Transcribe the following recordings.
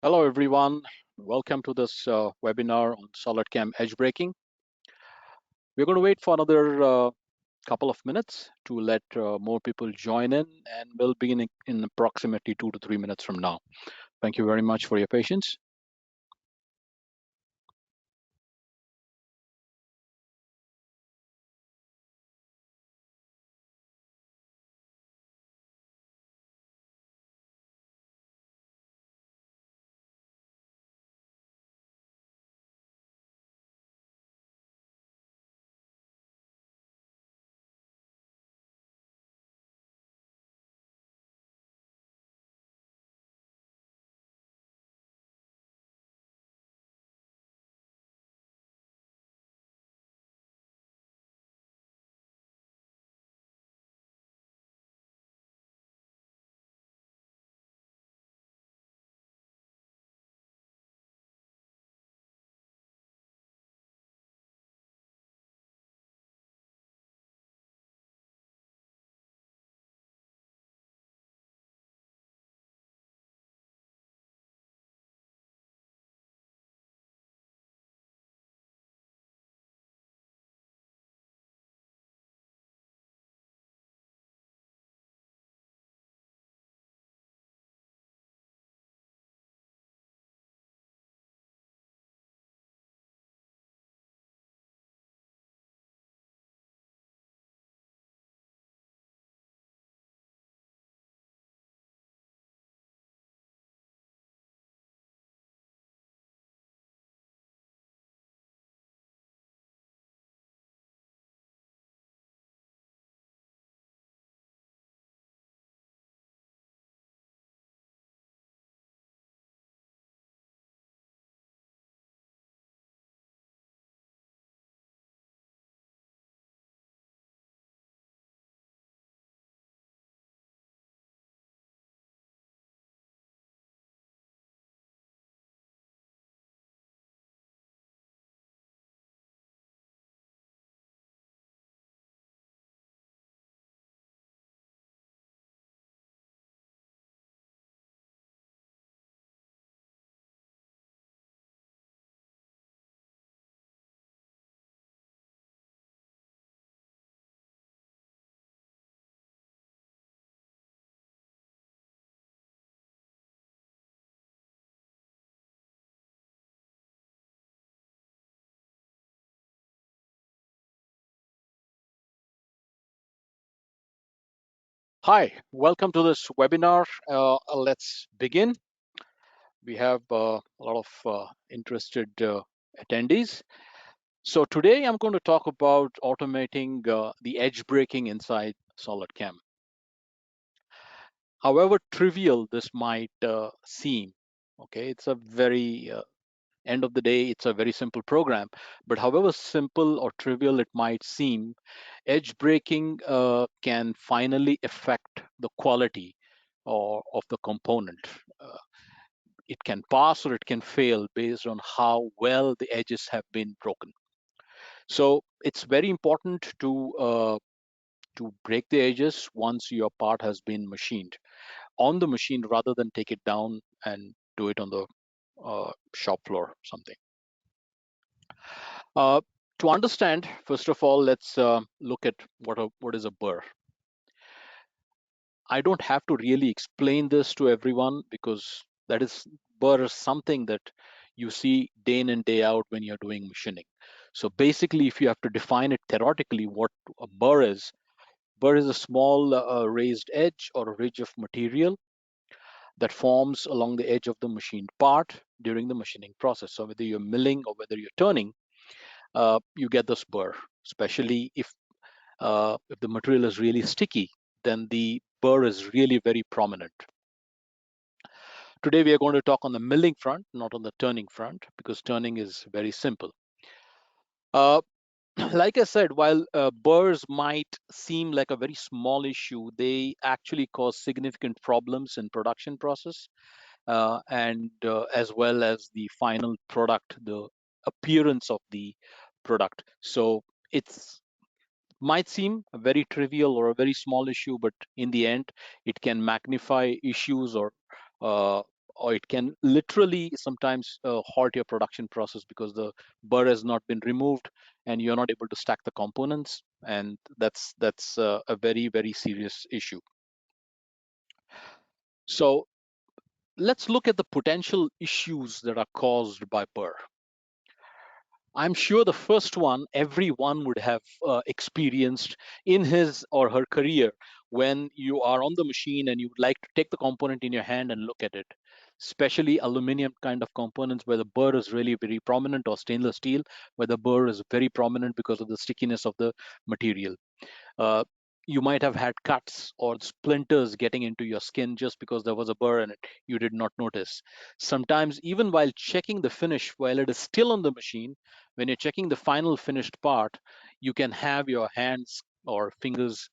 Hello, everyone. Welcome to this webinar on SolidCAM edge breaking. We're going to wait for another couple of minutes to let more people join in, and we'll begin in approximately 2 to 3 minutes from now. Thank you very much for your patience. Hi, welcome to this webinar. Let's begin. We have a lot of interested attendees. So today I'm going to talk about automating the edge breaking inside SolidCAM. However trivial this might seem, okay, it's a very end of the day, it's a very simple program. But however simple or trivial it might seem, edge breaking can finally affect the quality of the component. Uh, it can pass or it can fail based on how well the edges have been broken. So it's very important to break the edges once your part has been machined on the machine rather than take it down and do it on the shop floor or something. Uh, to understand, first of all, let's look at what is a burr. I don't have to really explain this to everyone because that is burr is something that you see day in and day out when you're doing machining. So basically, if you have to define it theoretically, what a burr is a small raised edge or a ridge of material that forms along the edge of the machined part during the machining process. So whether you're milling or whether you're turning, you get this burr, especially if the material is really sticky, then the burr is really very prominent. Today we are going to talk on the milling front, not on the turning front, because turning is very simple. Uh, like I said, while burrs might seem like a very small issue, they actually cause significant problems in production process and as well as the final product, the appearance of the product. So it's might seem a very trivial or a very small issue, but in the end, it can magnify issues or uh, or it can literally sometimes halt your production process because the burr has not been removed and you're not able to stack the components, and that's a very, very serious issue. So let's look at the potential issues that are caused by burr. I'm sure the first one everyone would have experienced in his or her career, when you are on the machine and you would like to take the component in your hand and look at it, especially aluminum kind of components where the burr is really very prominent, or stainless steel where the burr is very prominent because of the stickiness of the material. Uh, you might have had cuts or splinters getting into your skin just because there was a burr in it. You did not notice. Sometimes, even while checking the finish, while it is still on the machine, when you're checking the final finished part, you can have your hands or fingers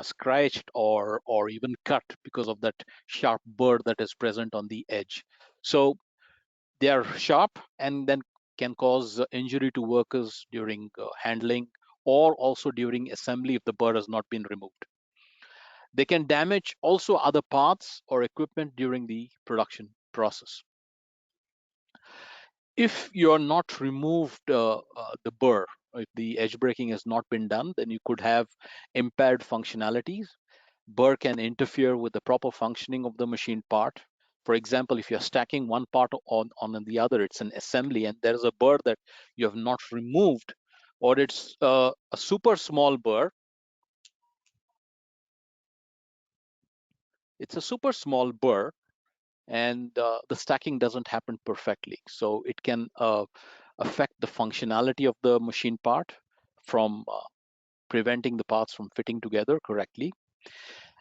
scratched or even cut because of that sharp burr that is present on the edge. So they are sharp and then can cause injury to workers during handling, or also during assembly if the burr has not been removed. They can damage also other parts or equipment during the production process. If you're not removed the burr, if the edge breaking has not been done, then you could have impaired functionalities. Burr can interfere with the proper functioning of the machine part. For example, if you're stacking one part on the other, it's an assembly, and there is a burr that you have not removed, or it's a super small burr. It's a super small burr, and the stacking doesn't happen perfectly. So it can affect the functionality of the machine part from preventing the parts from fitting together correctly.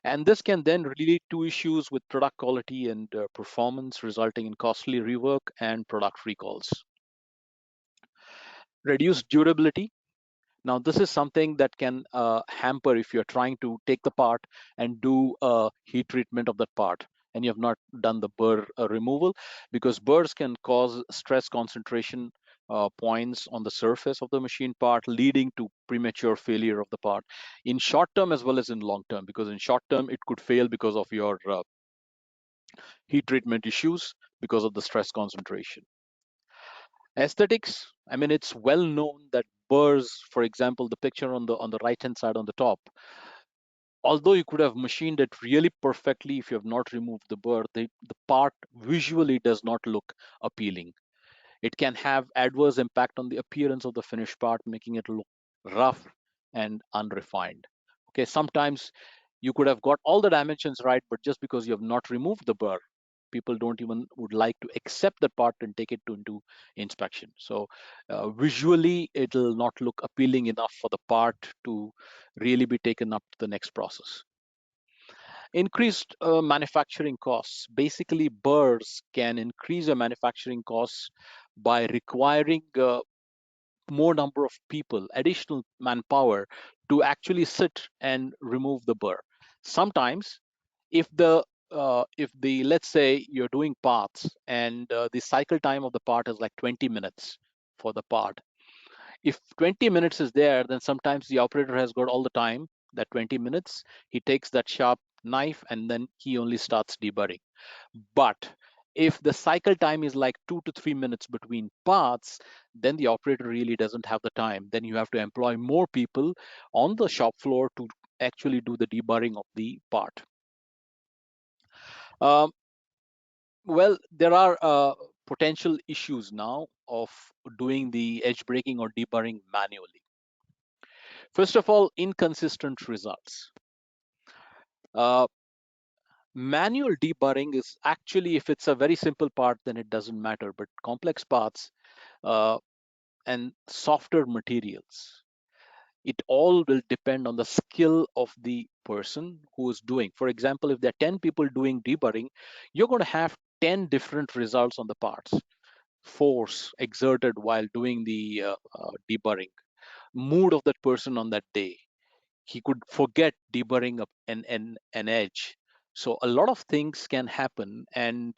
And this can then lead to issues with product quality and performance, resulting in costly rework and product recalls. Reduced durability. Now, this is something that can hamper if you're trying to take the part and do a heat treatment of that part and you have not done the burr removal, because burrs can cause stress concentration points on the surface of the machine part, leading to premature failure of the part in short term as well as in long term, because in short term it could fail because of your heat treatment issues because of the stress concentration. Aesthetics, I mean, it's well known that burrs, for example, the picture on the right hand side on the top, although you could have machined it really perfectly, if you have not removed the burr, the part visually does not look appealing. It can have adverse impact on the appearance of the finished part, making it look rough and unrefined. Okay, sometimes you could have got all the dimensions right, but just because you have not removed the burr, people don't even would like to accept that part and take it into inspection. So visually, it'll not look appealing enough for the part to really be taken up to the next process. Increased manufacturing costs. Basically, burrs can increase your manufacturing costs by requiring more number of people, additional manpower to actually sit and remove the burr. Sometimes, if the let's say you're doing parts and the cycle time of the part is like 20 minutes for the part. If 20 minutes is there, then sometimes the operator has got all the time, that 20 minutes. He takes that sharp knife and then he only starts deburring. But if the cycle time is like 2 to 3 minutes between parts, then the operator really doesn't have the time. Then you have to employ more people on the shop floor to actually do the deburring of the part. Um, well, there are potential issues now of doing the edge breaking or deburring manually. First of all, inconsistent results. Uh, Manual deburring is actually, if it's a very simple part, then it doesn't matter. But complex parts uh, and softer materials, it all will depend on the skill of the person who is doing. For example, if there are 10 people doing deburring, you're going to have 10 different results on the parts. Force exerted while doing the deburring, mood of that person on that day, he could forget deburring up an edge. So a lot of things can happen, and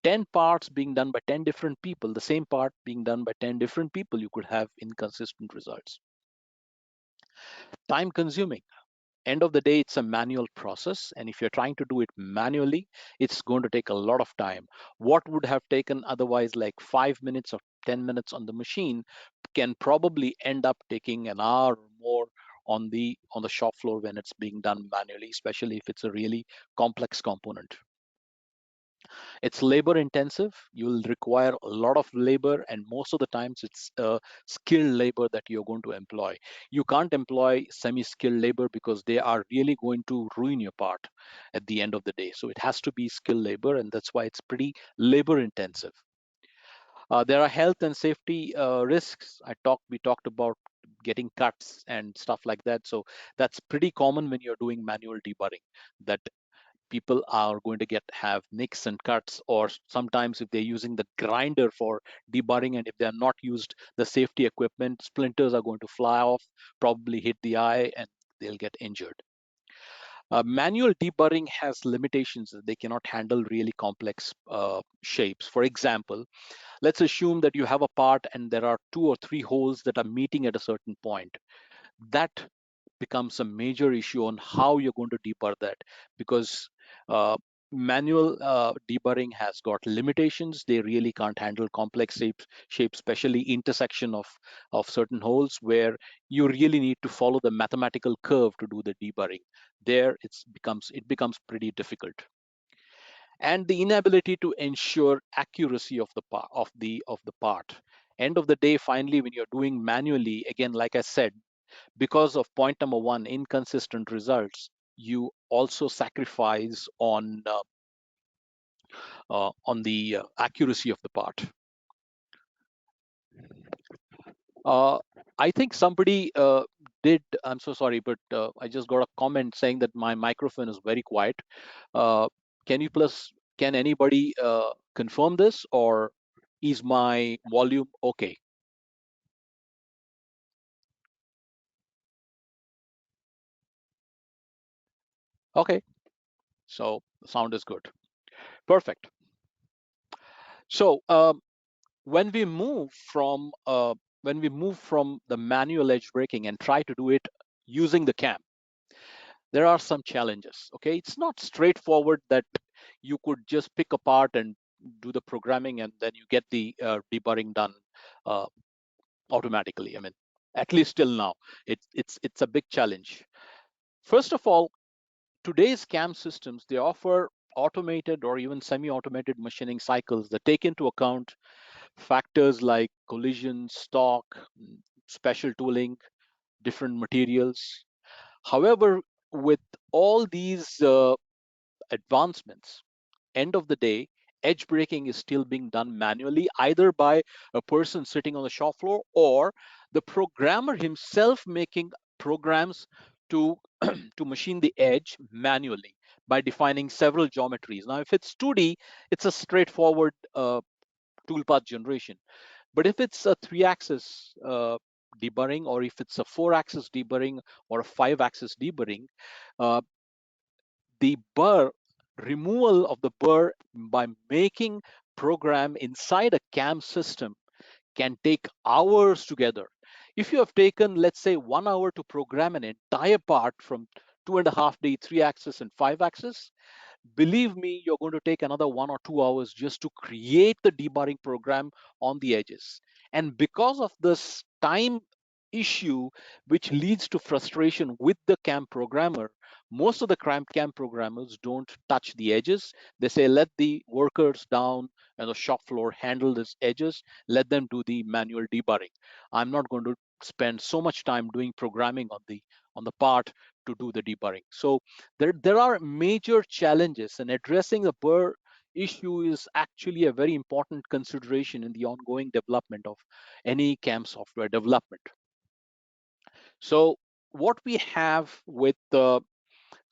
10 parts being done by 10 different people, the same part being done by 10 different people, you could have inconsistent results. Time consuming. End of the day, it's a manual process, and if you're trying to do it manually, it's going to take a lot of time. What would have taken otherwise like 5 minutes or 10 minutes on the machine can probably end up taking an hour or more on the shop floor when it's being done manually, especially if it's a really complex component. It's labor intensive. You'll require a lot of labor, and most of the times it's skilled labor that you're going to employ. You can't employ semi-skilled labor because they are really going to ruin your part at the end of the day. So it has to be skilled labor, and that's why it's pretty labor intensive. There are health and safety risks. We talked about getting cuts and stuff like that. So that's pretty common when you're doing manual deburring, that people are going to have nicks and cuts, or sometimes if they're using the grinder for deburring, and if they're not used the safety equipment, splinters are going to fly off, probably hit the eye, and they'll get injured. Manual deburring has limitations. They cannot handle really complex shapes. For example, let's assume that you have a part and there are 2 or 3 holes that are meeting at a certain point. That becomes a major issue on how you're going to deburr that, because uh, manual deburring has got limitations. They really can't handle complex shapes, especially intersection of certain holes where you really need to follow the mathematical curve to do the deburring. There it becomes pretty difficult. And the inability to ensure accuracy of the part. End of the day, finally, when you're doing manually, again, like I said, because of point number one, inconsistent results, you also sacrifice on the accuracy of the part. uh, I think somebody did, I'm so sorry, but I just got a comment saying that my microphone is very quiet. uh, can anybody confirm this, or is my volume okay? Okay, so sound is good. Perfect. So when we move from the manual edge breaking and try to do it using the cam, there are some challenges. Okay, it's not straightforward that you could just pick apart and do the programming and then you get the deburring done uh, automatically. I mean, at least till now, it's a big challenge. First of all, today's cam systems, they offer automated or even semi-automated machining cycles that take into account factors like collision, stock, special tooling, different materials. However, with all these advancements, end of the day, edge breaking is still being done manually, either by a person sitting on the shop floor or the programmer himself making programs to to machine the edge manually by defining several geometries. Now, if it's 2D, it's a straightforward toolpath generation. But if it's a 3-axis deburring, or if it's a 4-axis deburring, or a 5-axis deburring, uh, the burr removal of the burr by making program inside a cam system can take hours together. If you have taken, let's say, 1 hour to program an entire part from 2.5D, 3-axis and 5-axis, believe me, you're going to take another 1 or 2 hours just to create the deburring program on the edges. And because of this time issue, which leads to frustration with the CAM programmer, most of the CAM programmers don't touch the edges. They say, let the workers down and the shop floor handle these edges, let them do the manual deburring. I'm not going to spend so much time doing programming on the part to do the deburring. So there are major challenges, and addressing the Burr issue is actually a very important consideration in the ongoing development of any CAM software development. So what we have with the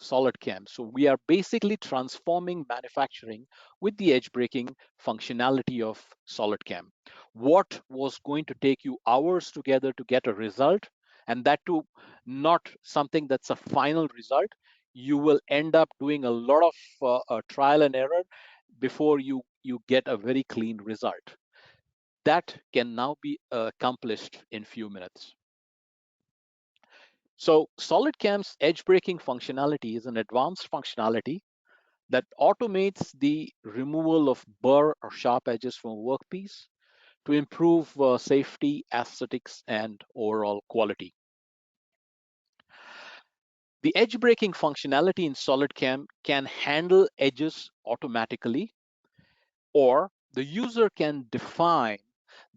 SolidCAM, so we are basically transforming manufacturing with the edge breaking functionality of SolidCAM. What was going to take you hours together to get a result, and that too not something that's a final result, you will end up doing a lot of trial and error before you get a very clean result. That can now be accomplished in few minutes. So SolidCAM's edge breaking functionality is an advanced functionality that automates the removal of burr or sharp edges from a workpiece to improve safety, aesthetics, and overall quality. The edge breaking functionality in SolidCAM can handle edges automatically, or the user can define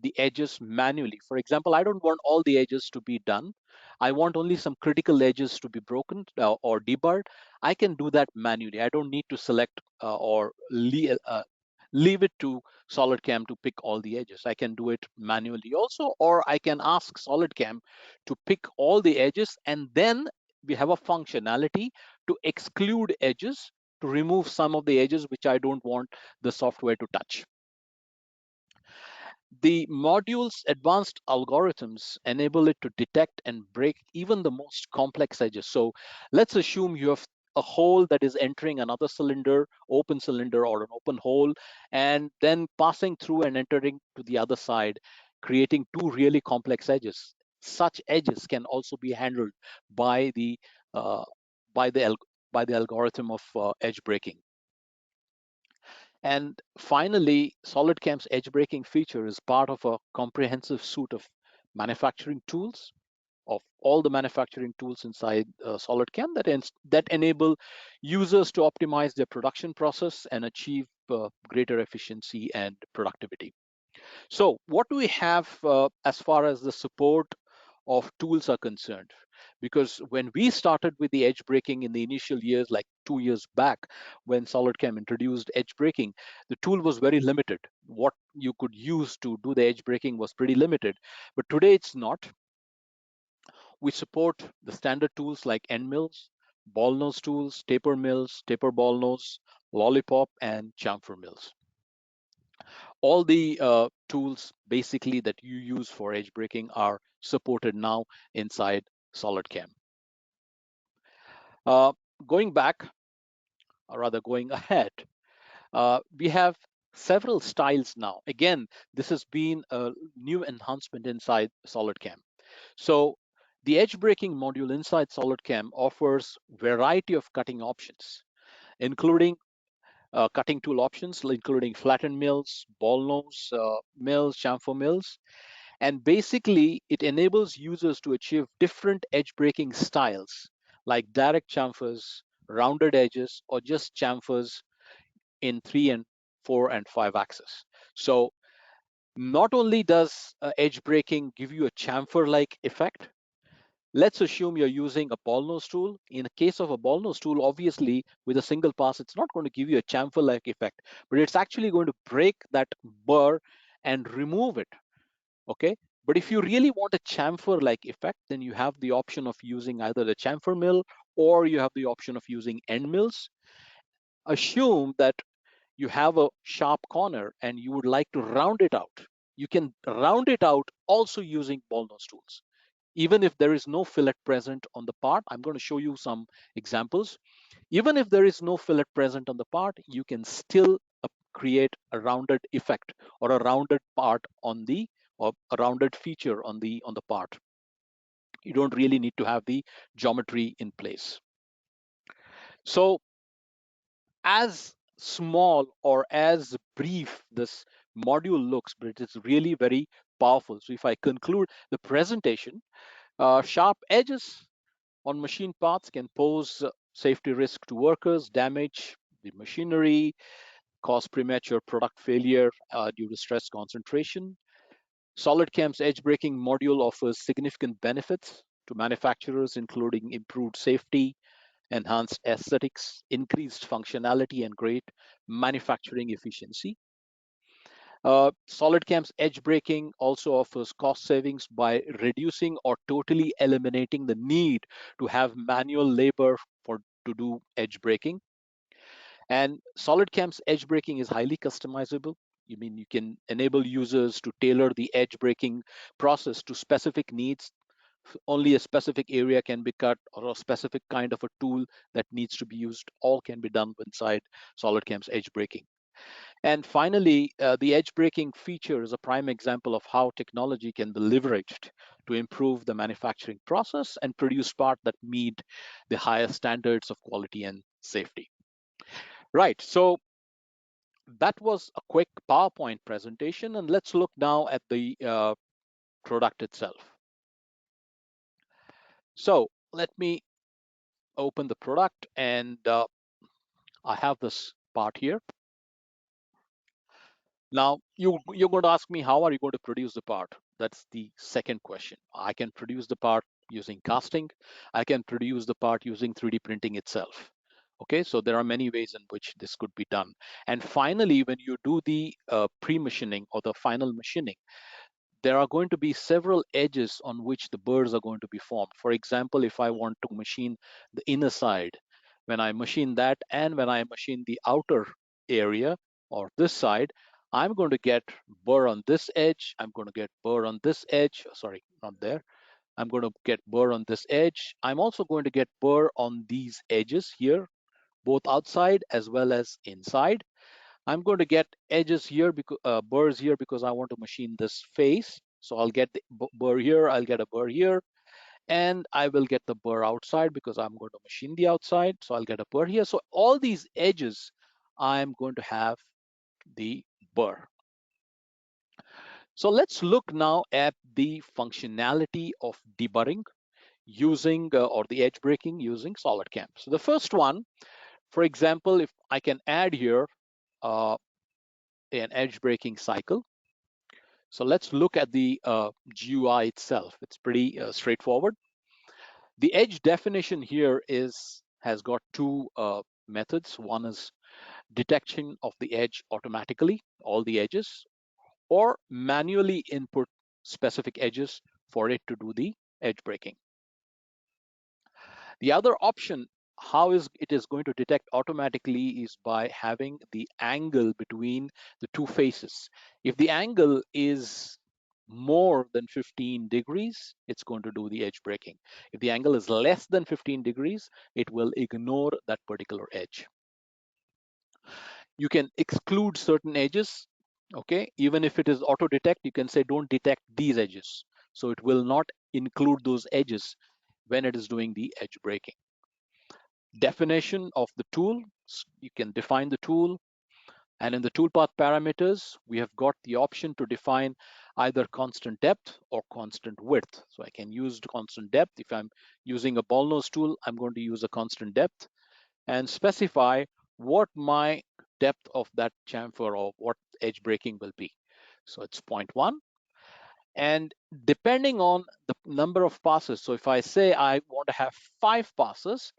the edges manually. For example, I don't want all the edges to be done. I want only some critical edges to be broken or deburred. I can do that manually. I don't need to select or leave it to SolidCAM to pick all the edges. I can do it manually also, or I can ask SolidCAM to pick all the edges, and then we have a functionality to exclude edges, to remove some of the edges which I don't want the software to touch. The module's advanced algorithms enable it to detect and break even the most complex edges. So let's assume you have a hole that is entering another cylinder, open cylinder or an open hole, and then passing through and entering to the other side, creating two really complex edges. Such edges can also be handled by the uh, by the by the algorithm of edge breaking. And finally, SolidCAM's edge breaking feature is part of a comprehensive suite of manufacturing tools, of all the manufacturing tools inside SolidCAM that enable users to optimize their production process and achieve greater efficiency and productivity. So what do we have as far as the support of tools are concerned? Because when we started with the edge breaking in the initial years, like 2 years back, when SolidCAM introduced edge breaking, the tool was very limited. What you could use to do the edge breaking was pretty limited. But today it's not. We support the standard tools like end mills, ball nose tools, taper mills, taper ball nose, lollipop, and chamfer mills. All the tools basically that you use for edge breaking are supported now inside SolidCAM. Uh, Going back, or rather going ahead, we have several styles now. Again, this has been a new enhancement inside SolidCAM. So the edge breaking module inside SolidCAM offers variety of cutting options, including cutting tool options, including flattened mills, ball nose mills, chamfer mills. And basically, it enables users to achieve different edge breaking styles like direct chamfers, rounded edges, or just chamfers in 3 and 4 and 5 axis. So not only does edge breaking give you a chamfer-like effect, let's assume you're using a ball nose tool. In the case of a ball nose tool, obviously with a single pass, it's not going to give you a chamfer-like effect, but it's actually going to break that burr and remove it. Okay. But if you really want a chamfer-like effect, then you have the option of using either the chamfer mill or you have the option of using end mills. Assume that you have a sharp corner and you would like to round it out. You can round it out also using ball nose tools. Even if there is no fillet present on the part, I'm going to show you some examples. Even if there is no fillet present on the part, you can still create a rounded effect or a rounded part on the, or a rounded feature on the part. You don't really need to have the geometry in place. So as small or as brief this module looks, but it is really very powerful. So if I conclude the presentation, sharp edges on machine parts can pose safety risk to workers, damage the machinery, cause premature product failure due to stress concentration. SolidCAM's edge breaking module offers significant benefits to manufacturers, including improved safety, enhanced aesthetics, increased functionality, and great manufacturing efficiency. SolidCAM's edge breaking also offers cost savings by reducing or totally eliminating the need to have manual labor to do edge breaking. And SolidCAM's edge breaking is highly customizable. You can enable users to tailor the edge breaking process to specific needs. Only a specific area can be cut, or a specific kind of a tool that needs to be used. All can be done inside SolidCAM's edge breaking. And finally, the edge breaking feature is a prime example of how technology can be leveraged to improve the manufacturing process and produce parts that meet the highest standards of quality and safety. Right, so that was a quick PowerPoint presentation, and let's look now at the product itself. So let me open the product, and I have this part here. Now, you're going to ask me, how are you going to produce the part? That's the second question. I can produce the part using casting. I can produce the part using 3D printing itself. Okay, so there are many ways in which this could be done. And finally, when you do the pre-machining or the final machining, there are going to be several edges on which the burrs are going to be formed. For example, if I want to machine the inner side, when I machine that and when I machine the outer area or this side, I'm going to get burr on this edge. I'm going to get burr on this edge. Sorry, not there. I'm going to get burr on this edge. I'm also going to get burr on these edges here, both outside as well as inside. I'm going to get edges here, because burrs here, because I want to machine this face. So I'll get the burr here, I'll get a burr here, and I will get the burr outside because I'm going to machine the outside. So I'll get a burr here. So all these edges, I'm going to have the burr. So let's look now at the functionality of deburring using, or the edge breaking using SolidCAM. So the first one, for example, if I can add here uh, an edge breaking cycle. So let's look at the GUI itself. It's pretty straightforward. The edge definition here has got two methods. One is detection of the edge automatically, all the edges, or manually input specific edges for it to do the edge breaking. The other option, how is it is going to detect automatically, is by having the angle between the two faces. If the angle is more than 15 degrees, it's going to do the edge breaking. If the angle is less than 15 degrees, it will ignore that particular edge. You can exclude certain edges. Okay, even if it is auto detect, you can say don't detect these edges. So it will not include those edges when it is doing the edge breaking. Definition of the tool, you can define the tool, and in the toolpath parameters we have got the option to define either constant depth or constant width. So I can use the constant depth. If I'm using a ball nose tool, I'm going to use a constant depth and specify what my depth of that chamfer or what edge breaking will be. So it's 0.1. And depending on the number of passes, so if I say I want to have 5 passes,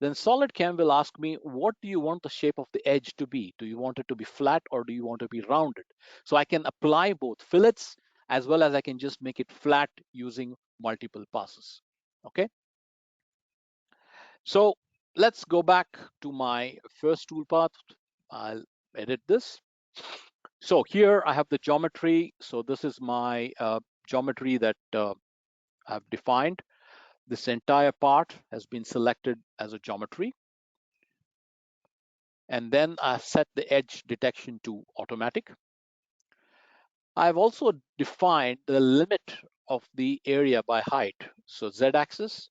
then SolidCAM will ask me, what do you want the shape of the edge to be? Do you want it to be flat or do you want it to be rounded? So I can apply both fillets as well as I can just make it flat using multiple passes. Okay. So let's go back to my first toolpath. I'll edit this. So here I have the geometry. So this is my geometry that I've defined. This entire part has been selected as a geometry. And then I set the edge detection to automatic. I've also defined the limit of the area by height. So Z-axis,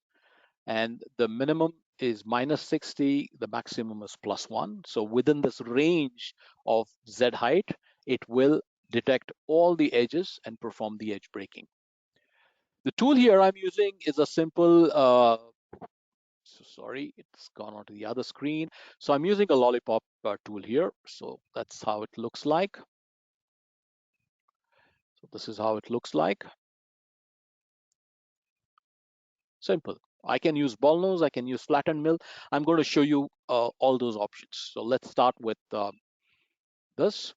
and the minimum is -60, the maximum is +1. So within this range of Z height, it will detect all the edges and perform the edge breaking. The tool here I'm using is a simple, so sorry, it's gone onto the other screen. So I'm using a lollipop tool here. So that's how it looks like. So this is how it looks like. Simple. I can use ball nose, I can use flattened mill. I'm going to show you all those options. So let's start with this.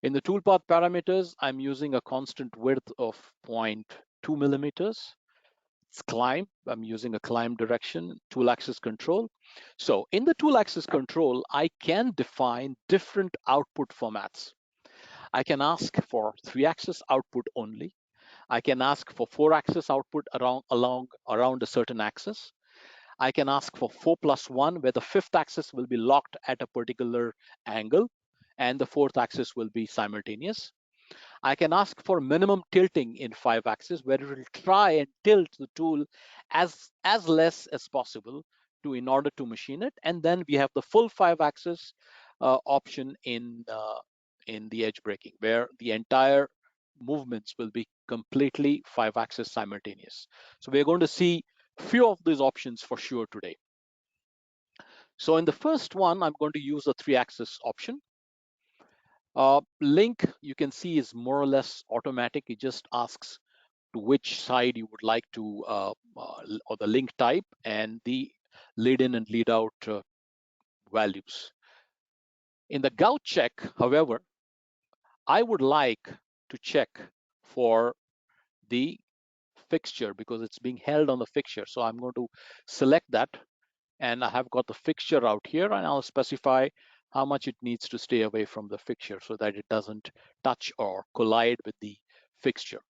In the toolpath parameters, I'm using a constant width of 0.2 millimeters. It's climb. I'm using a climb direction, tool axis control. So in the tool axis control, I can define different output formats. I can ask for 3-axis output only. I can ask for 4-axis output around a certain axis. I can ask for 4+1, where the 5th axis will be locked at a particular angle. and the fourth axis will be simultaneous. I can ask for minimum tilting in 5-axis, where it will try and tilt the tool as less as possible in order to machine it. And then we have the full 5-axis option in the edge breaking, where the entire movements will be completely 5-axis simultaneous. So we're going to see few of these options for sure today. So in the first one, I'm going to use the 3-axis option. Link, you can see, is more or less automatic. It just asks to which side you would like to, or the link type, and the lead in and lead out values. In the gout check, however, I would like to check for the fixture because it's being held on the fixture. So I'm going to select that, and I have got the fixture out here, and I'll specify how much it needs to stay away from the fixture so that it doesn't touch or collide with the fixture.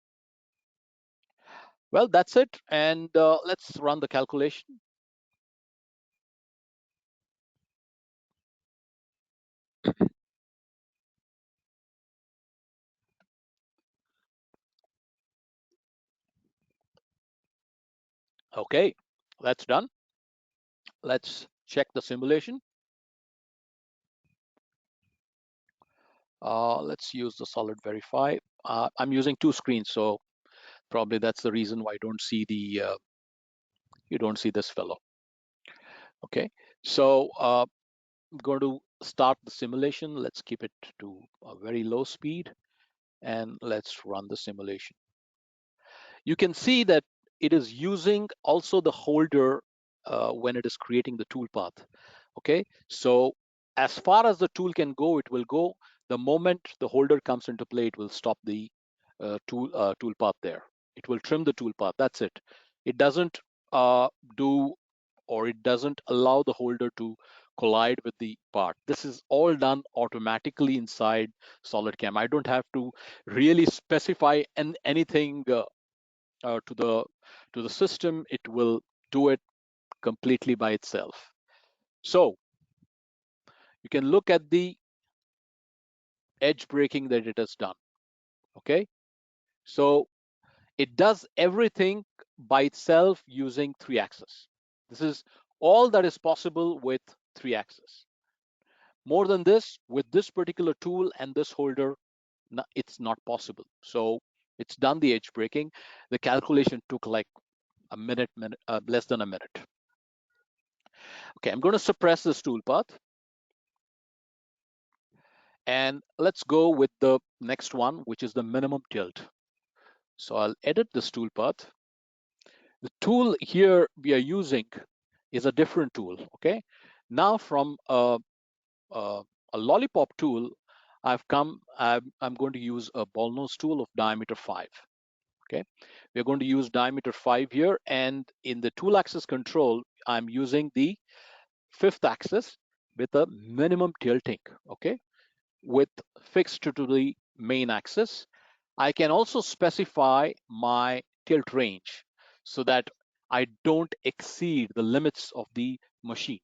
Well, that's it, and let's run the calculation. Okay, that's done. Let's check the simulation. Let's use the solid verify. I'm using 2 screens, so probably that's the reason why you don't see this fellow. Okay, so I'm going to start the simulation. Let's keep it to a very low speed, and let's run the simulation. You can see that it is using also the holder when it is creating the toolpath. Okay, so as far as the tool can go, it will go. The moment the holder comes into play, it will stop the toolpath there. It will trim the toolpath. That's it. It doesn't do, or it doesn't allow the holder to collide with the part. This is all done automatically inside SolidCAM. I don't have to really specify anything to the system. It will do it completely by itself. So you can look at the edge breaking that it has done. Okay, so it does everything by itself using 3-axis. This is all that is possible with 3-axis. More than this, with this particular tool and this holder, it's not possible. So it's done the edge breaking. The calculation took like a minute, less than a minute. Okay, I'm going to suppress this toolpath. And let's go with the next one, which is the minimum tilt. So I'll edit this toolpath. The tool here we are using is a different tool. Okay, now from a lollipop tool, I'm going to use a ball nose tool of diameter 5. Okay, we're going to use diameter 5 here, and in the tool axis control, I'm using the 5th axis with a minimum tilting. Okay, with fixed to the main axis. I can also specify my tilt range so that I don't exceed the limits of the machine.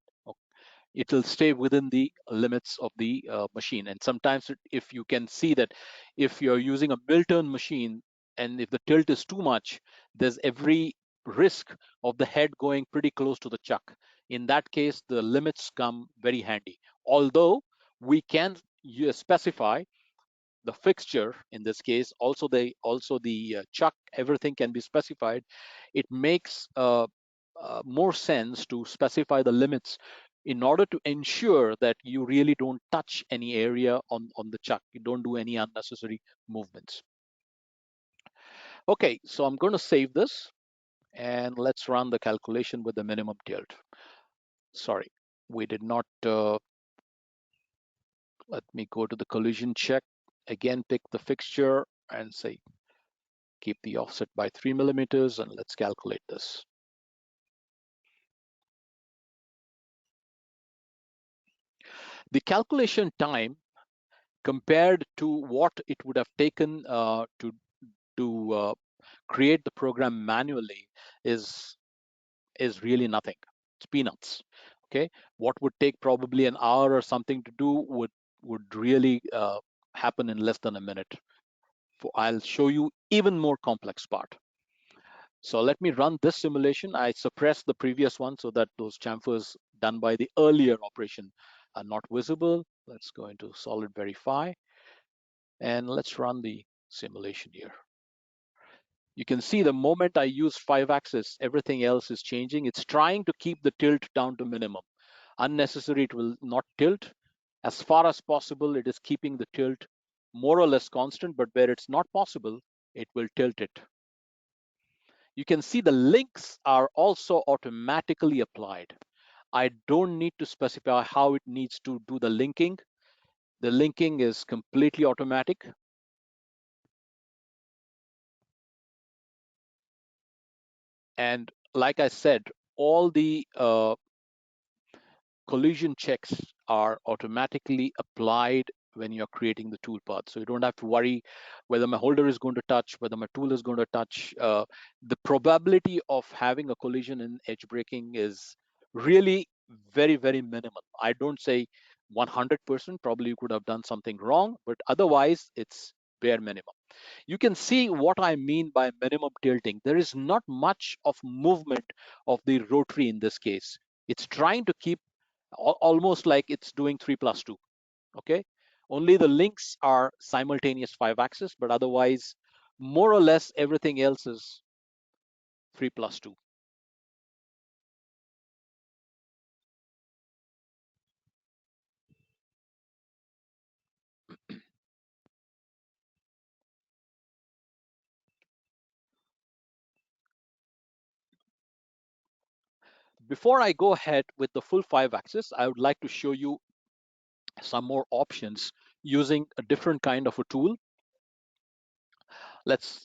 It will stay within the limits of the machine. And sometimes if you can see that if you're using a mill-turn machine and if the tilt is too much, there's every risk of the head going pretty close to the chuck. In that case, the limits come very handy. Although we can specify the fixture in this case, also the chuck, everything can be specified. It makes more sense to specify the limits in order to ensure that you really don't touch any area on the chuck. You don't do any unnecessary movements. Okay, so I'm going to save this and let's run the calculation with the minimum tilt. Sorry, we did not, let me go to the collision check. Again, pick the fixture and say, keep the offset by 3 millimeters, and let's calculate this. The calculation time compared to what it would have taken to create the program manually is really nothing. It's peanuts. Okay, what would take probably an hour or something to do would really happen in less than a minute. I'll show you even more complex part. So let me run this simulation. I suppressed the previous one so that those chamfers done by the earlier operation are not visible. Let's go into Solid Verify and let's run the simulation here. You can see the moment I use 5-axis, everything else is changing. It's trying to keep the tilt down to minimum. Unnecessary, it will not tilt. As far as possible, it is keeping the tilt more or less constant, but where it's not possible, it will tilt it. You can see the links are also automatically applied. I don't need to specify how it needs to do the linking. The linking is completely automatic. And like I said, all the collision checks are automatically applied when you're creating the toolpath. So you don't have to worry whether my holder is going to touch, whether my tool is going to touch. The probability of having a collision in edge braking is really very, very minimal. I don't say 100%, probably you could have done something wrong, but otherwise it's bare minimum. You can see what I mean by minimum tilting. There is not much of movement of the rotary in this case. It's trying to keep almost like it's doing 3+2. Okay, only the links are simultaneous 5-axis, but otherwise more or less everything else is 3+2. Before I go ahead with the full 5-axis, I would like to show you some more options using a different kind of a tool.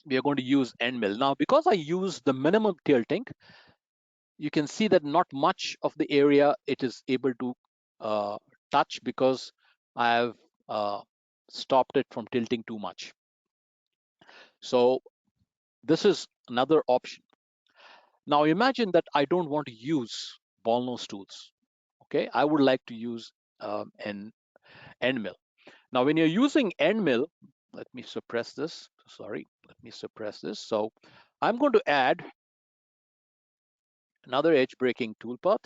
We are going to use end mill. Now, because I use the minimum tilting, you can see that not much of the area it is able to touch because I have stopped it from tilting too much. So this is another option. Now imagine that I don't want to use ball nose tools. Okay, I would like to use an end mill. Now when you're using end mill, let me suppress this. Sorry, let me suppress this. So I'm going to add another edge braking toolpath.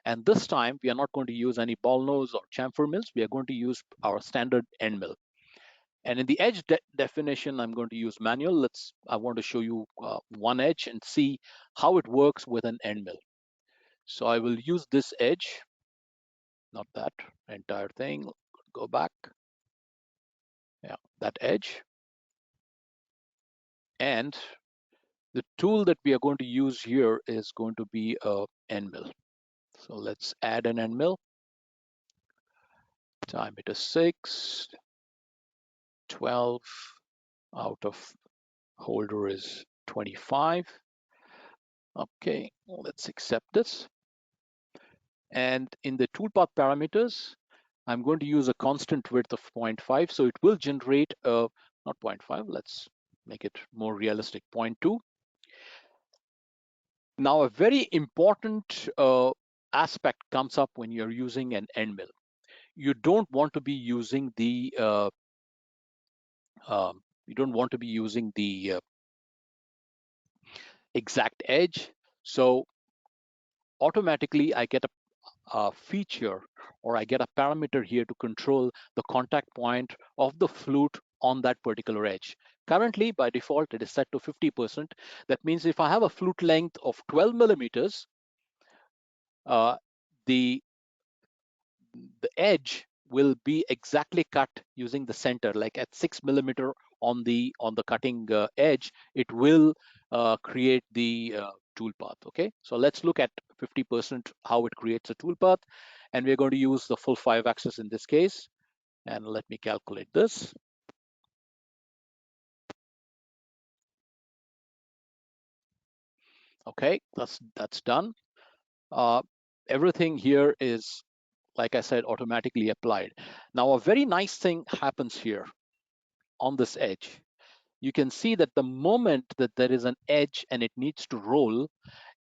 And this time we are not going to use any ball nose or chamfer mills. We are going to use our standard end mill. And in the edge definition, I'm going to use manual. I want to show you one edge and see how it works with an end mill. So I will use this edge, not that entire thing. Go back. Yeah, that edge. And the tool that we are going to use here is going to be a end mill. So let's add an end mill. Time it is 6, 12 out of holder is 25. Okay, let's accept this. And in the toolpath parameters, I'm going to use a constant width of 0.5. So it will generate a, not 0.5, let's make it more realistic, 0.2. Now a very important aspect comes up when you're using an end mill. You don't want to be using the exact edge. So automatically I get a feature, or I get a parameter here to control the contact point of the flute on that particular edge. Currently, by default, it is set to 50%. That means if I have a flute length of 12 millimeters, the edge will be exactly cut using the center, like at 6 millimeter on the cutting edge, it will create the toolpath. Okay, so let's look at 50% how it creates a toolpath, and we're going to use the full 5-axis in this case. And let me calculate this. Okay, that's done. Everything here is, like I said, automatically applied. Now a very nice thing happens here on this edge. You can see that the moment that there is an edge and it needs to roll,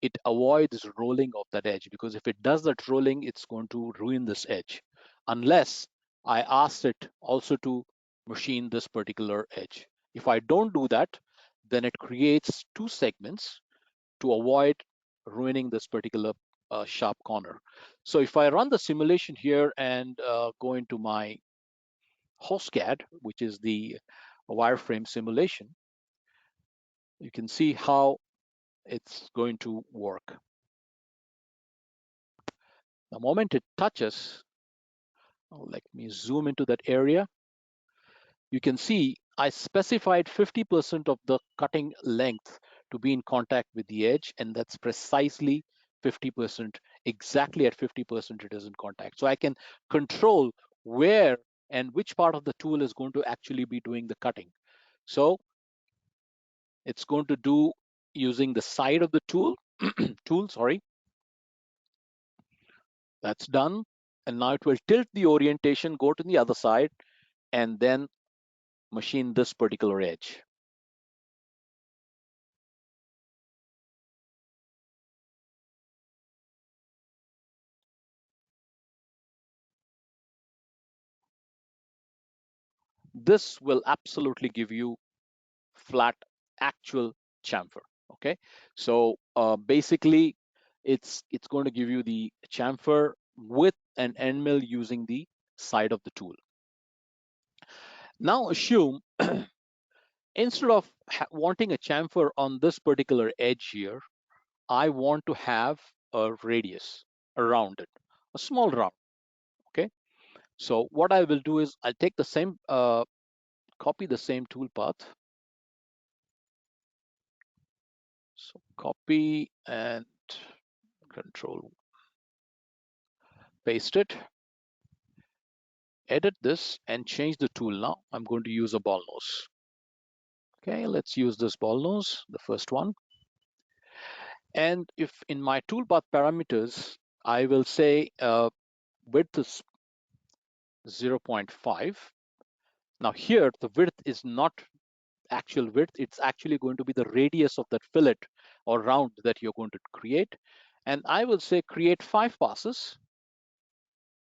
it avoids rolling of that edge, because if it does that rolling, it's going to ruin this edge, unless I asked it also to machine this particular edge. If I don't do that, then it creates two segments to avoid ruining this particular sharp corner. So if I run the simulation here and go into my HostCAD, which is the wireframe simulation, you can see how it's going to work. The moment it touches, let me zoom into that area. You can see I specified 50% of the cutting length to be in contact with the edge, and that's precisely 50%. Exactly at 50% it is in contact. So I can control where and which part of the tool is going to actually be doing the cutting. So it's going to do using the side of the tool, sorry. That's done. And now it will tilt the orientation, go to the other side, and then machine this particular edge. This will absolutely give you flat actual chamfer. Okay, so basically it's going to give you the chamfer with an end mill using the side of the tool. Now assume instead of wanting a chamfer on this particular edge here, I want to have a radius around it, a small round. Okay, so what I will do is I'll take the same copy the same toolpath. So copy and control, paste it, edit this and change the tool. Now I'm going to use a ball nose. Okay, let's use this ball nose, the first one. And if in my toolpath parameters, I will say width is 0.5. Now here, the width is not actual width. It's actually going to be the radius of that fillet or round that you're going to create. And I will say create 5 passes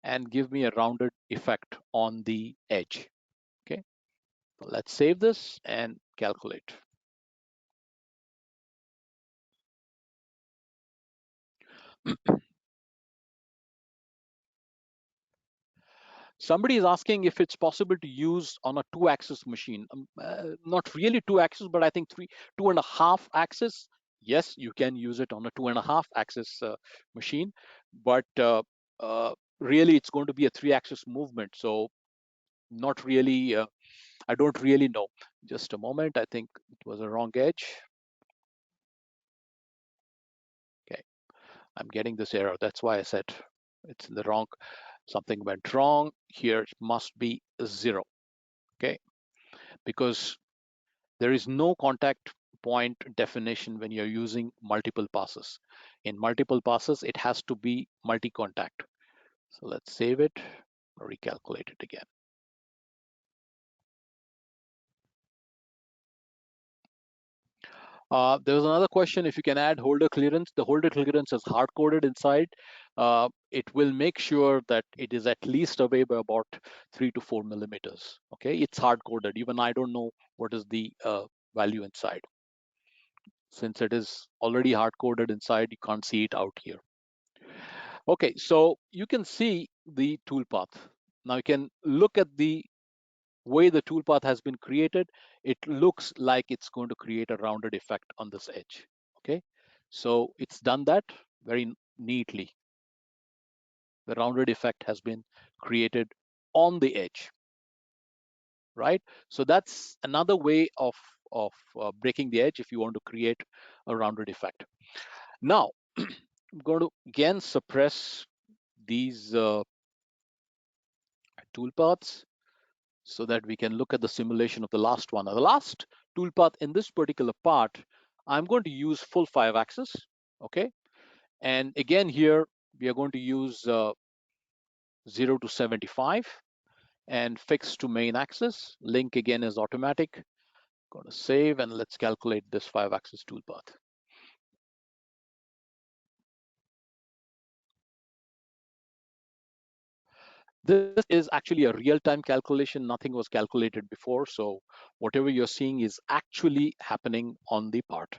and give me a rounded effect on the edge. Okay, so let's save this and calculate. Somebody is asking if it's possible to use on a 2-axis machine. Not really 2-axis, but I think 2.5-axis. Yes, you can use it on a 2.5-axis machine, but really it's going to be a 3-axis movement. So not really, I don't really know. Just a moment, I think it was a wrong edge. Okay, I'm getting this error. That's why I said it's in the wrong, something went wrong. Here it must be 0, okay? Because there is no contact point definition when you're using multiple passes. In multiple passes, it has to be multi-contact. So let's save it, recalculate it again. There was another question, if you can add holder clearance. The holder clearance is hard-coded inside. It will make sure that it is at least away by about 3 to 4 millimeters. Okay, it's hard-coded. Even I don't know what is the value inside. Since it is already hard-coded inside, you can't see it out here. Okay, so you can see the toolpath. Now you can look at the way the toolpath has been created. It looks like it's going to create a rounded effect on this edge. Okay, so it's done that very neatly. The rounded effect has been created on the edge, right? So that's another way of breaking the edge if you want to create a rounded effect. Now, I'm going to again suppress these toolpaths so that we can look at the simulation of the last one. Now, the last toolpath in this particular part, I'm going to use full 5-axis, okay? And again here, we are going to use 0 to 75 and fix to main axis. Link again is automatic. Going to save and let's calculate this 5-axis toolpath. This is actually a real-time calculation. Nothing was calculated before. So whatever you're seeing is actually happening on the part.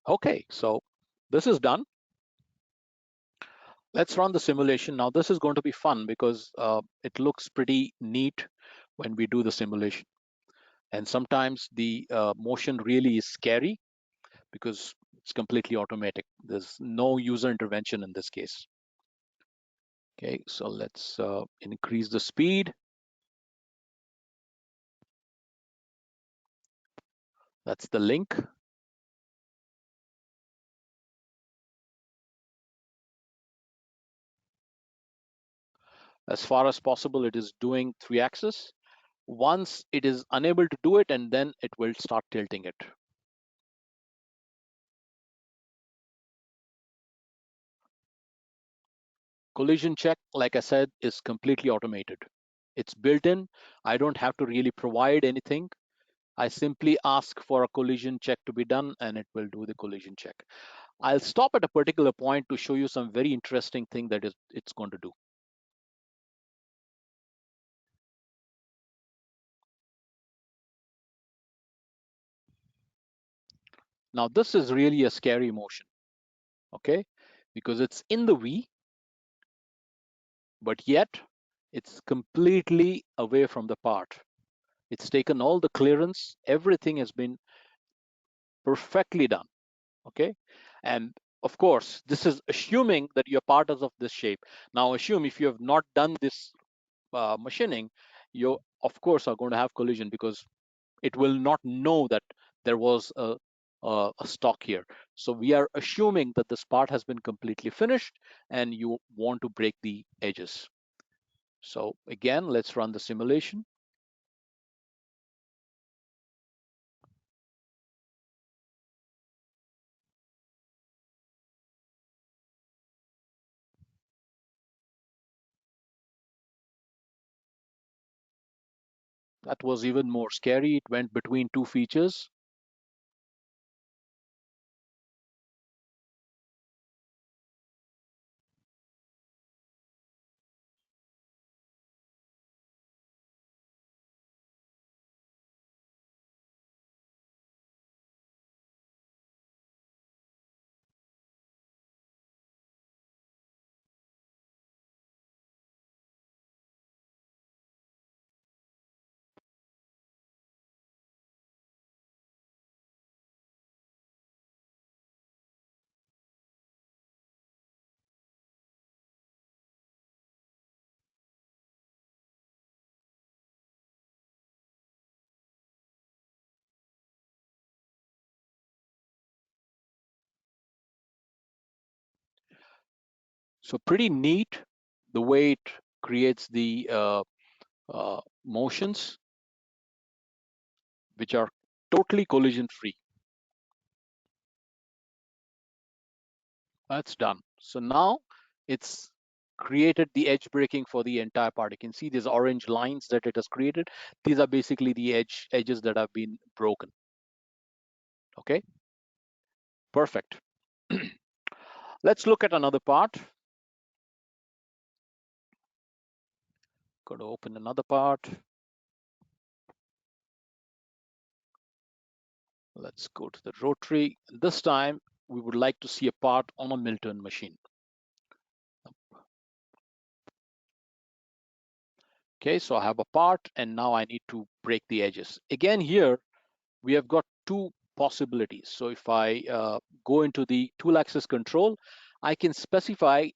Okay, so this is done. Let's run the simulation. Now this is going to be fun because it looks pretty neat when we do the simulation. And sometimes the motion really is scary because it's completely automatic. There's no user intervention in this case. Okay, so let's increase the speed. That's the link. As far as possible, it is doing 3-axis. Once it is unable to do it, and then it will start tilting it. Collision check, like I said, is completely automated. It's built in. I don't have to really provide anything. I simply ask for a collision check to be done, and it will do the collision check. I'll stop at a particular point to show you some very interesting thing that it's going to do. Now, this is really a scary motion, okay? Because it's in the V, but yet it's completely away from the part. It's taken all the clearance, everything has been perfectly done, okay? And of course, this is assuming that your part is of this shape. Now, assume if you have not done this machining, you of course are going to have collision because it will not know that there was a stock here. So we are assuming that this part has been completely finished and you want to break the edges. So again, let's run the simulation. That was even more scary. It went between two features. So pretty neat the way it creates the motions, which are totally collision free. That's done. So now it's created the edge breaking for the entire part. You can see these orange lines that it has created. These are basically the edges that have been broken. Okay, perfect. Let's look at another part. Going to open another part. Let's go to the rotary. This time we would like to see a part on a mill-turn machine. Okay, so I have a part and now I need to break the edges. Again, here we have got two possibilities. So if I go into the tool axis control, I can specify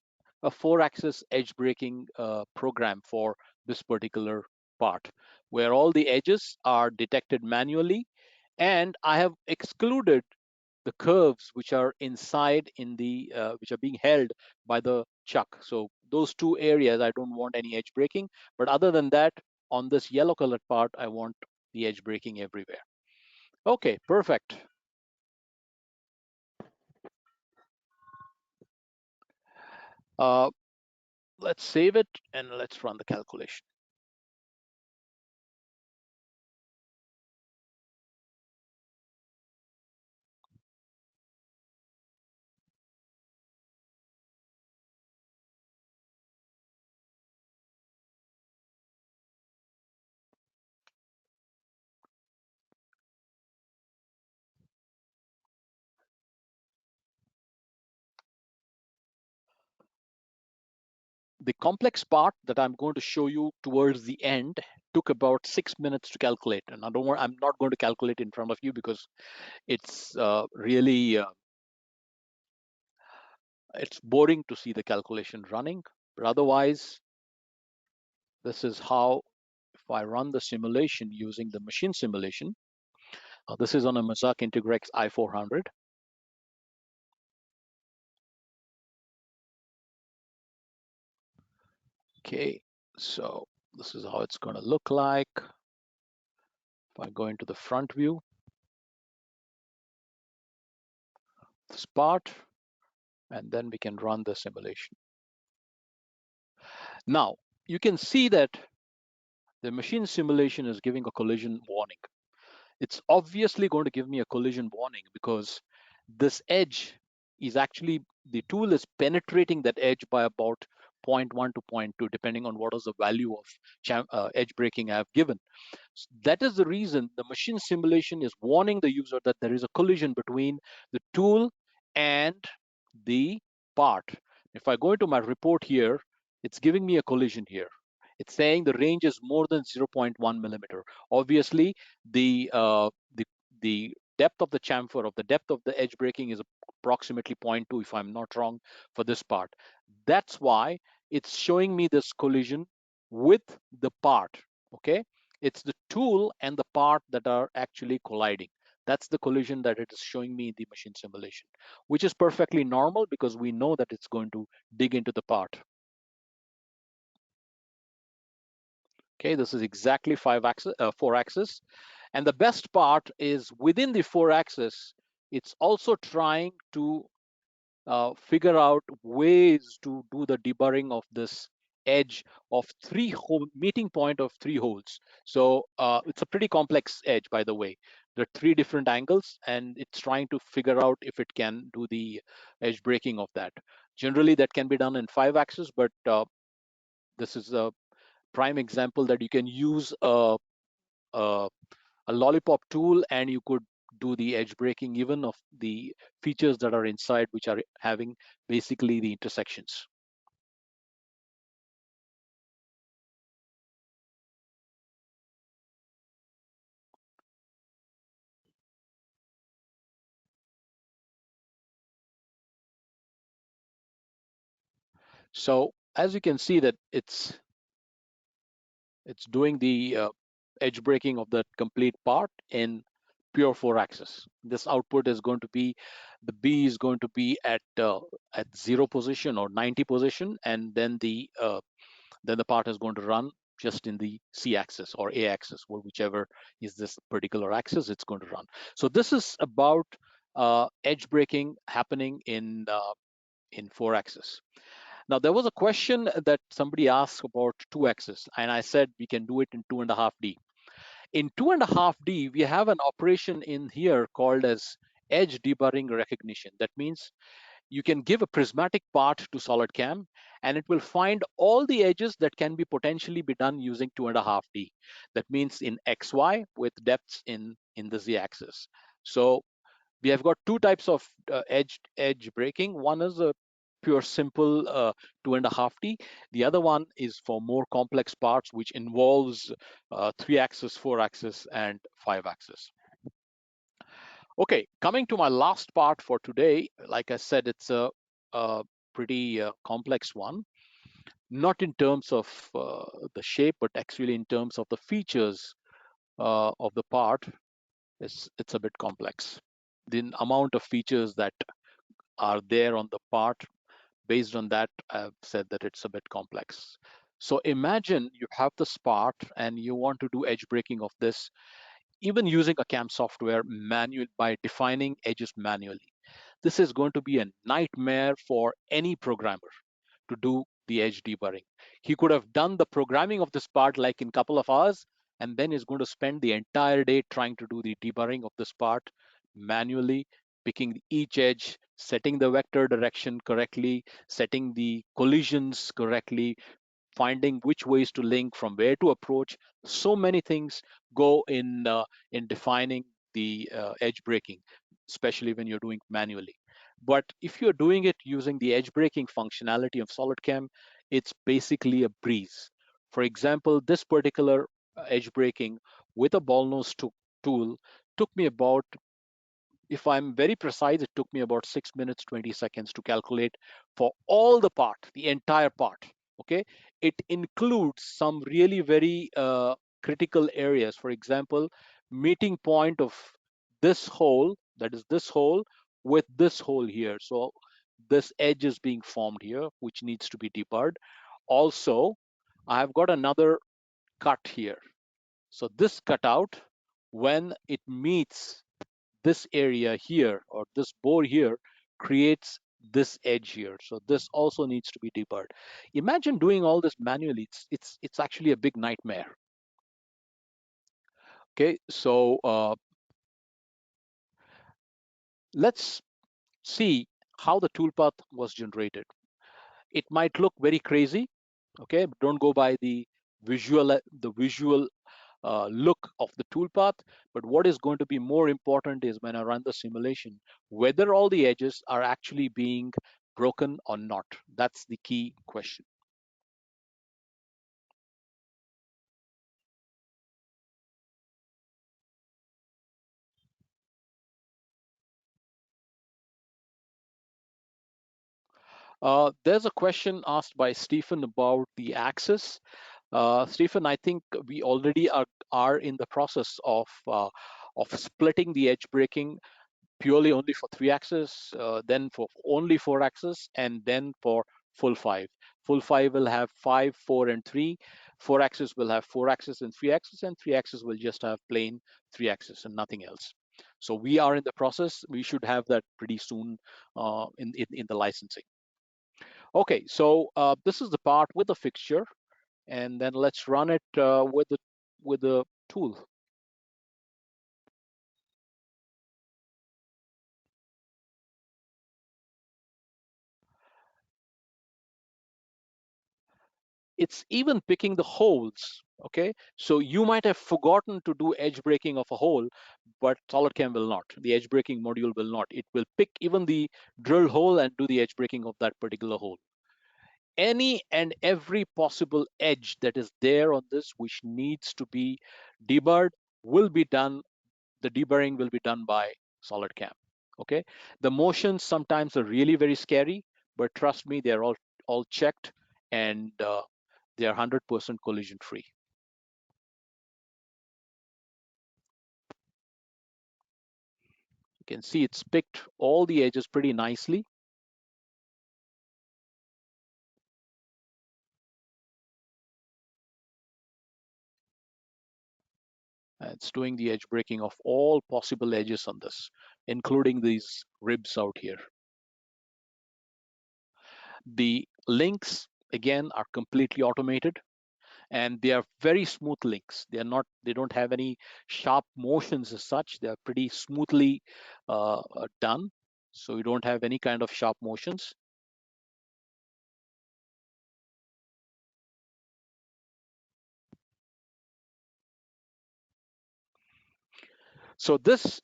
a 4-axis edge breaking program for this particular part, where all the edges are detected manually, and I have excluded the curves which are inside in the which are being held by the chuck. So those two areas I don't want any edge breaking, but other than that, on this yellow colored part, I want the edge breaking everywhere. Okay, perfect. Uh, let's save it and let's run the calculation. The complex part that I'm going to show you towards the end took about 6 minutes to calculate. And I'm not going to calculate in front of you because it's really it's boring to see the calculation running. But otherwise, this is how, if I run the simulation using the machine simulation, this is on a Mazak Integrex i400. Okay, so this is how it's going to look like. If I go into the front view, this part, and then we can run the simulation. Now, you can see that the machine simulation is giving a collision warning. It's obviously going to give me a collision warning because this edge is actually, the tool is penetrating that edge by about 0.1 to zero point 0.2, depending on what is the value of edge braking I have given. That is the reason the machine simulation is warning the user that there is a collision between the tool and the part. If I go into my report here, it's giving me a collision here. It's saying the range is more than 0.1 millimeter. Obviously, the the depth of the chamfer, of the depth of the edge braking, is approximately 0.2, if I'm not wrong, for this part. That's why it's showing me this collision with the part. Okay, it's the tool and the part that are actually colliding. That's the collision that it is showing me in the machine simulation, which is perfectly normal because we know that it's going to dig into the part. Okay, this is exactly 4 axis. And the best part is within the 4 axis, it's also trying to figure out ways to do the deburring of this edge of meeting point of 3 holes. So it's a pretty complex edge, by the way. There are 3 different angles, and it's trying to figure out if it can do the edge braking of that. Generally, that can be done in 5 axis, but this is a prime example that you can use a lollipop tool and you could do the edge braking even of the features that are inside, which are having basically the intersections. So as you can see that it's doing the edge braking of the complete part in pure 4 axis. This output is going to be, the B is going to be at 0 position or 90 position, and then the part is going to run just in the C axis or A axis, or whichever is this particular axis it's going to run. So this is about edge braking happening in 4 axis. Now, there was a question that somebody asked about 2 axis, and I said we can do it in 2.5D. In 2.5D, we have an operation in here called as edge deburring recognition. That means you can give a prismatic part to SolidCAM, and it will find all the edges that can be potentially be done using 2.5D. That means in XY with depths in the Z axis. So we have got 2 types of edge braking. One is a pure simple 2.5D. The other one is for more complex parts, which involves 3 axis, 4 axis, and 5 axis. Okay, coming to my last part for today, like I said, it's a pretty complex one, not in terms of the shape, but actually in terms of the features of the part. It's a bit complex. The amount of features that are there on the part, based on that, I've said that it's a bit complex. So imagine you have this part and you want to do edge braking of this, even using a CAM software manual by defining edges manually. This is going to be a nightmare for any programmer to do the edge deburring. He could have done the programming of this part like in a couple of hours, and then is going to spend the entire day trying to do the deburring of this part manually, picking each edge, setting the vector direction correctly, setting the collisions correctly, finding which ways to link, from where to approach. So many things go in defining the edge braking, especially when you're doing manually. But if you're doing it using the edge braking functionality of SolidCAM, it's basically a breeze. For example, this particular edge breaking with a ball nose tool took me about, if I'm very precise, it took me about 6 minutes 20 seconds to calculate for all the part, the entire part. Okay, it includes some really very critical areas. For example, meeting point of this hole, that is this hole, with this hole here. So this edge is being formed here, which needs to be deburred. Also, I have got another cut here. So this cutout, when it meets this area here, or this bore here, creates this edge here. So this also needs to be deburred. Imagine doing all this manually. It's actually a big nightmare. Okay, so let's see how the toolpath was generated. It might look very crazy. Okay, but don't go by the visual look of the toolpath. But what is going to be more important is when I run the simulation, whether all the edges are actually being broken or not. That's the key question. There's a question asked by Stephen about the axis. Stephen, I think we already are in the process of splitting the edge breaking purely only for 3 axis, then for only 4 axis, and then for full five. Full five will have 5, 4, and 3. 4 axis will have 4 axis and 3 axis, and 3 axis will just have plain 3 axis and nothing else. So we are in the process. We should have that pretty soon in the licensing. Okay, so this is the part with the fixture, and then let's run it with the tool. It's even picking the holes. Okay, so you might have forgotten to do edge breaking of a hole, but SolidCAM will not. The edge breaking module will not. It will pick even the drill hole and do the edge breaking of that particular hole. Any and every possible edge that is there on this which needs to be deburred will be done. The deburring will be done by SolidCAM. Okay, the motions sometimes are really very scary, but trust me, they're all checked, and they are 100% collision free. You can see it's picked all the edges pretty nicely. It's doing the edge breaking of all possible edges on this, including these ribs out here. The links, again, are completely automated, and they are very smooth links. They don't have any sharp motions as such. They are pretty smoothly done, so you don't have any kind of sharp motions. So this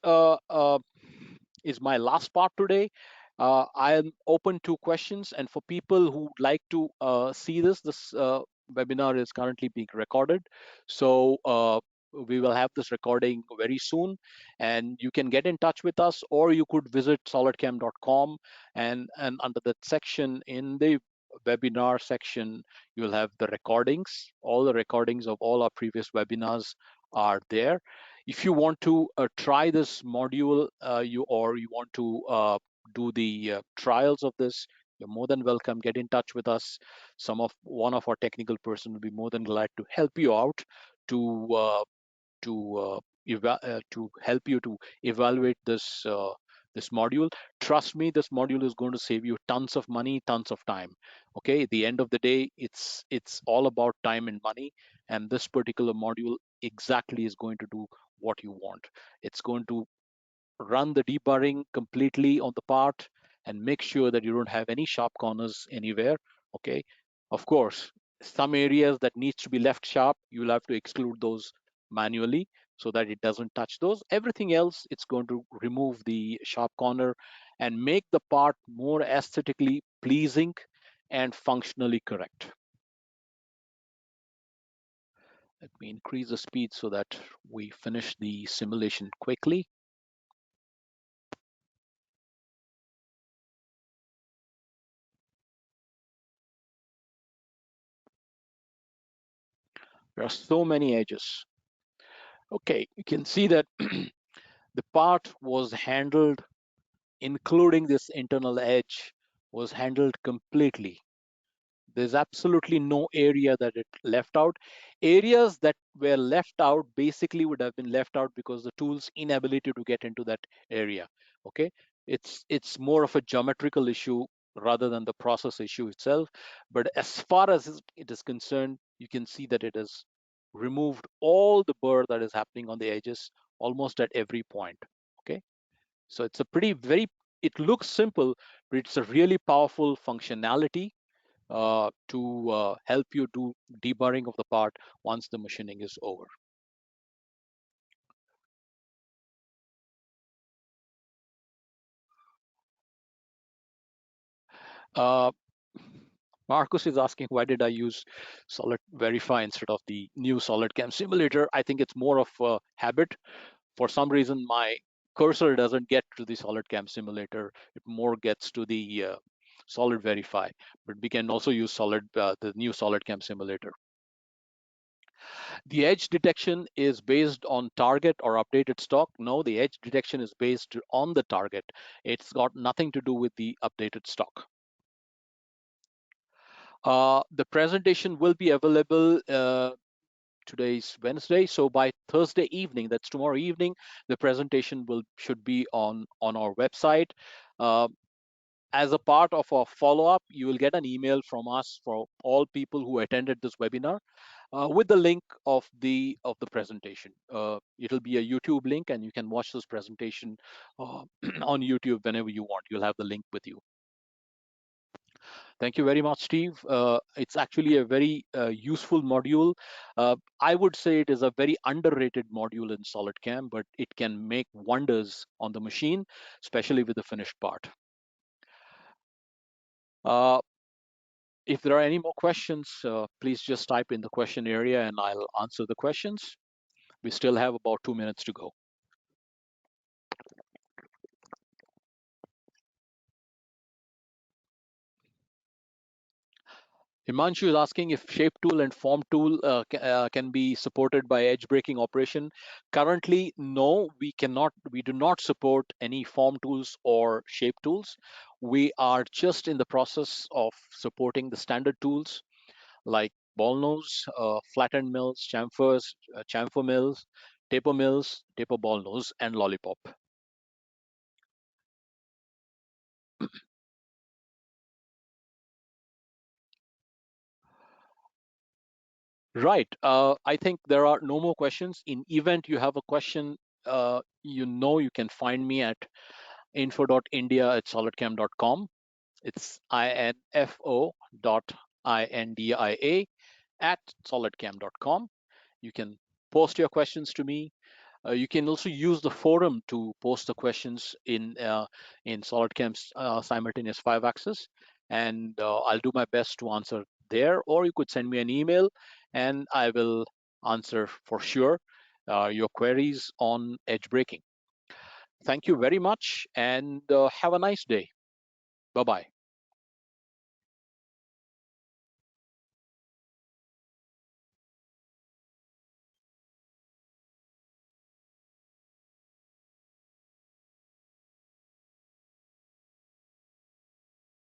is my last part today. I am open to questions, and for people who would like to see this webinar is currently being recorded. So we will have this recording very soon, and you can get in touch with us, or you could visit solidcam.com, and under that section in the webinar section, you'll have the recordings. All the recordings of all our previous webinars are there. If you want to try this module, you want to do the trials of this, you're more than welcome. Get in touch with us. One of our technical person will be more than glad to help you out to to help you to evaluate this module. Trust me, this module is going to save you tons of money, tons of time. Okay, at the end of the day, it's all about time and money, and this particular module exactly is going to do what you want. It's going to run the deburring completely on the part and make sure that you don't have any sharp corners anywhere. Okay, of course, some areas that needs to be left sharp, you'll have to exclude those manually so that it doesn't touch those. Everything else, it's going to remove the sharp corner and make the part more aesthetically pleasing and functionally correct. Let me increase the speed so that we finish the simulation quickly. There are so many edges. Okay, you can see that the part was handled, including this internal edge, was handled completely. There's absolutely no area that it left out. Areas that were left out basically would have been left out because the tool's inability to get into that area. Okay, it's more of a geometrical issue rather than the process issue itself. But as far as it is concerned, you can see that it has removed all the burr that is happening on the edges almost at every point. Okay, so it's a pretty very, it looks simple, but it's a really powerful functionality to help you do deburring of the part once the machining is over. Uh, Marcus is asking, why did I use Solid Verify instead of the new SolidCAM simulator? I think it's more of a habit. For some reason, my cursor doesn't get to the SolidCAM simulator. It more gets to the Solid Verify, but we can also use the new SolidCAM simulator. The edge detection is based on target or updated stock. No, the edge detection is based on the target. It's got nothing to do with the updated stock. The presentation will be available. Today's Wednesday, so by Thursday evening, that's tomorrow evening, the presentation should be on our website. As a part of our follow-up, you will get an email from us for all people who attended this webinar with the link of the presentation. It'll be a YouTube link, and you can watch this presentation on YouTube whenever you want. You'll have the link with you. Thank you very much, Steve. It's actually a very useful module. I would say it is a very underrated module in SolidCAM, but it can make wonders on the machine, especially with the finished part. If there are any more questions, please just type in the question area and I'll answer the questions. We still have about 2 minutes to go. Himanshu is asking if shape tool and form tool can be supported by edge breaking operation. Currently, no, we cannot. We do not support any form tools or shape tools. We are just in the process of supporting the standard tools like ball nose, flattened mills, chamfers, chamfer mills, taper ball nose, and lollipop. Right. I think there are no more questions. In event you have a question, you can find me at info.india@solidcam.com. It's info.india@solidcam.com. You can post your questions to me. You can also use the forum to post the questions in SolidCAM's simultaneous 5-axis, and I'll do my best to answer there. Or you could send me an email, and I will answer for sure your queries on edge breaking. Thank you very much, and have a nice day. Bye-bye.